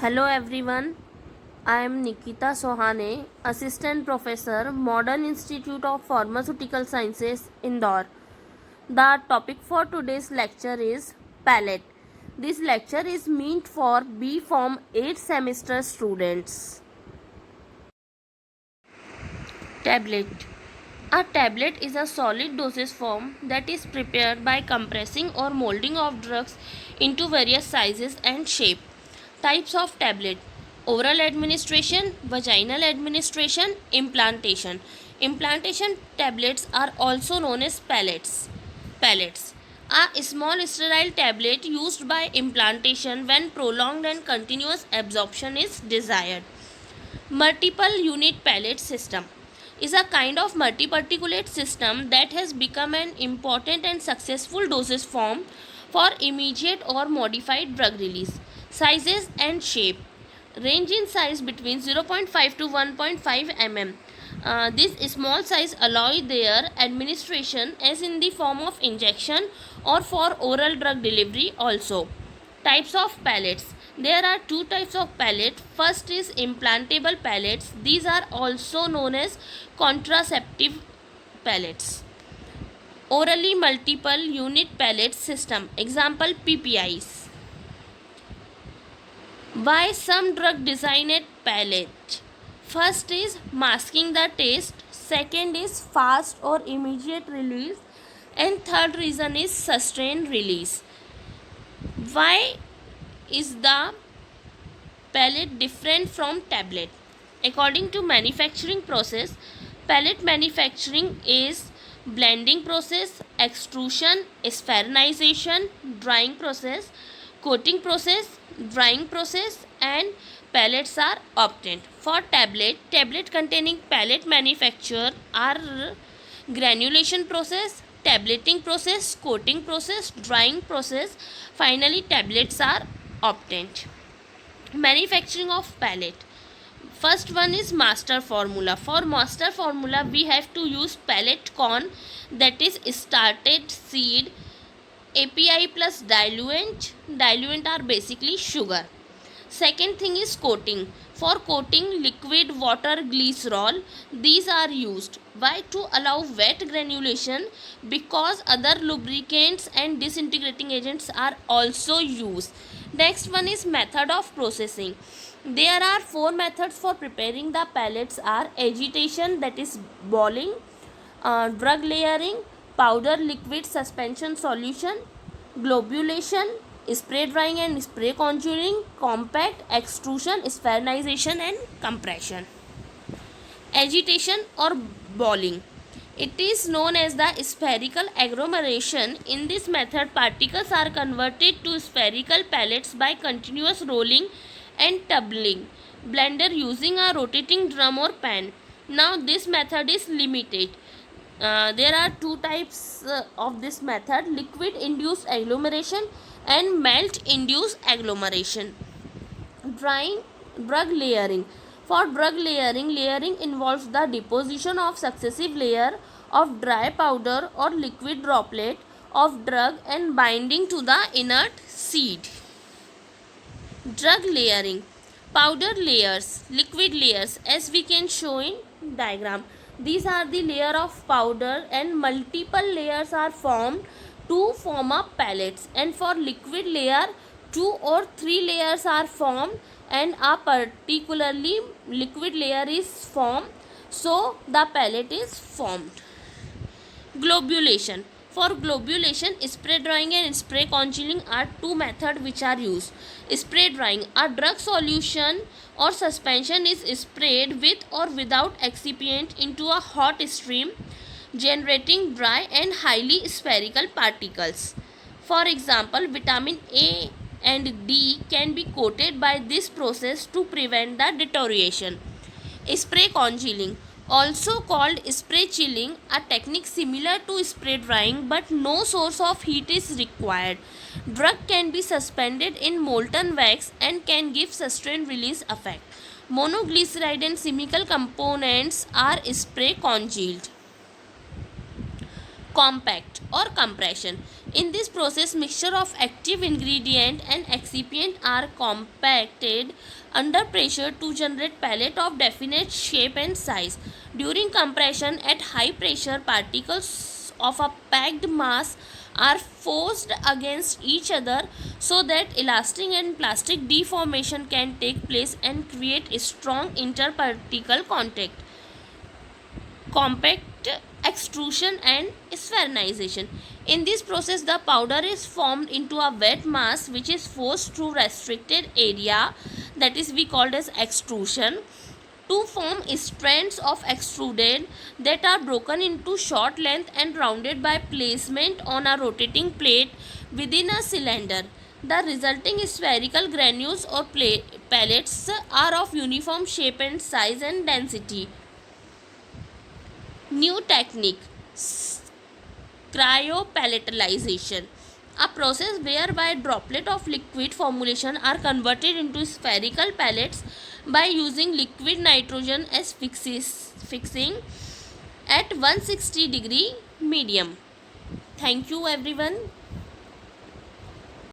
Hello everyone, I am Nikita Sohane, Assistant Professor, Modern Institute of Pharmaceutical Sciences, Indore. The topic for today's lecture is palate. This lecture is meant for B Form 8 semester students. Tablet. A tablet is a solid dosage form that is prepared by compressing or molding of drugs into various sizes and shape. Types of tablet: oral administration, vaginal administration, implantation. Implantation tablets are also known as pellets. Pellets. A small sterile tablet used by implantation when prolonged and continuous absorption is desired. Multiple unit pellet system is a kind of multiparticulate system that has become an important and successful dosage form for immediate or modified drug release. Sizes and shape range in size between 0.5 to 1.5 mm. This small size allow their administration as in the form of injection or for oral drug delivery also. Types of pellets: there are two types of pellet. First is implantable pellets. These are also known as contraceptive pellets. Orally multiple unit pellet system. Example PPIs. Why some drug designate pellet? First is masking the taste. Second is fast or immediate release. And third reason is sustained release. Why is the pellet different from tablet? According to manufacturing process, pellet manufacturing is blending process, extrusion, spheronization, drying process, coating process, drying process, and pellets are obtained. For tablet containing pellet manufacture are granulation process, tableting process, coating process, drying process. Finally, tablets are obtained. Manufacturing of pellet. First one is master formula. For master formula, we have to use pellet corn, that is started seed, API plus diluent. Diluent are basically sugar. Second thing is coating. For coating, liquid, water, glycerol, these are used. Why? To allow wet granulation, because other lubricants and disintegrating agents are also used. Next one is method of processing. There are four methods for preparing the pellets are agitation, that is boiling, drug layering, powder liquid suspension solution, globulation, spray drying and spray conjuring, compact, extrusion, spheronization and compression. Agitation or boiling. It is known as the spherical agglomeration. In this method, particles are converted to spherical pellets by continuous rolling and tumbling blender using a rotating drum or pan. Now this method is limited. There are two types of this method: liquid induced agglomeration and melt induced agglomeration. Drying, drug layering. For drug layering involves the deposition of successive layer of dry powder or liquid droplet of drug and binding to the inert seed. Drug layering. Powder layers, liquid layers, as we can show in diagram. These are the layer of powder and multiple layers are formed to form up pellets, and for liquid layer 2 or 3 layers are formed and a particularly liquid layer is formed, so the pellet is formed. Globulation. For globulation, spray drying and spray congealing are two methods which are used. Spray drying. A drug solution or suspension is sprayed with or without excipient into a hot stream, generating dry and highly spherical particles. For example, vitamin A and D can be coated by this process to prevent the deterioration. Spray congealing, also called spray chilling, a technique similar to spray drying but no source of heat is required. Drug can be suspended in molten wax and can give sustained release effect. Monoglyceride and chemical components are spray congealed. Compact or compression. In this process, mixture of active ingredient and excipient are compacted under pressure to generate pellet of definite shape and size. During compression at high pressure, particles of a packed mass are forced against each other so that elastic and plastic deformation can take place and create a strong interparticle contact. Compact extrusion and spheronization. In this process, the powder is formed into a wet mass which is forced through restricted area, that is we called as extrusion, to form strands of extruded that are broken into short length and rounded by placement on a rotating plate within a cylinder. The resulting spherical granules or pellets are of uniform shape and size and density. New technique, cryopelletization, a process whereby droplets of liquid formulation are converted into spherical pellets by using liquid nitrogen as fixing at 160 degree medium. Thank you everyone.